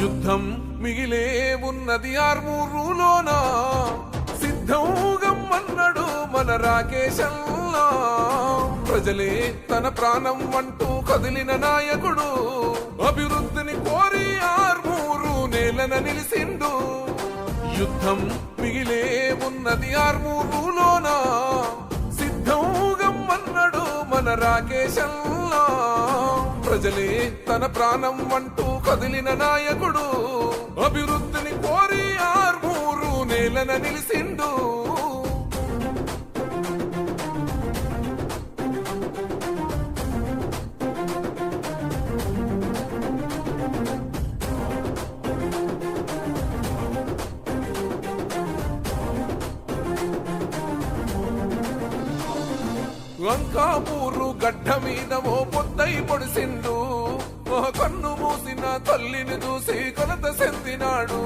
యుద్ధం మిగిలే ఉన్నది ఆర్మూరులోన, సిద్ధం గమ్మన్నాడు మన రాకేశల్లా. ప్రజలే తన ప్రాణం అంటూ కదిలిన నాయకుడు, అభివృద్ధిని కోరి ఆర్మూరు నేలన నిలిసిండు. యుద్ధం మిగిలే ఉన్నది ఆర్మూరులోన, సిద్ధం గమ్మన్నాడు మన రాకేశల్లా. ప్రజలే తన ప్రాణం అంటూ కదిలిన నాయకుడు, అభివృద్ధిని కోరి ఆర్మూరు నేలన నిలిసిండు. లంకాపూరు గడ్డ మీద ఓ పొద్దై పొడిసిండు, కన్ను మూసిన తల్లిని చూసి కొలత చెందినాడు.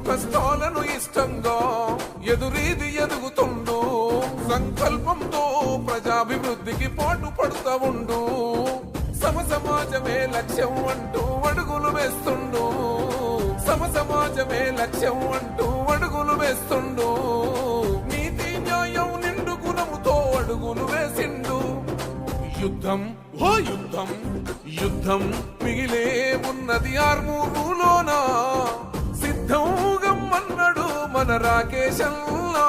కష్టాలను ఇష్టంగా ఎదురీది ఎదుగుతుండు, సంకల్పంతో ప్రజాభివృద్ధికి పాటు పడుతూ ఉండు. సమసమాజమే లక్ష్యం అంటూ అడుగులు వేస్తుండు, సమసమాజమే లక్ష్యం అంటూ అడుగులు వేస్తుండు. నీతి న్యాయం నిండు గుణముతో అడుగులు వేసిండు. యుద్ధం ఓ యుద్ధం, యుద్ధం మిగిలే ఉన్నది ఆర్మూరులోన, సిద్ధం గమ్మన్నాడు మన రాకేశల్లా.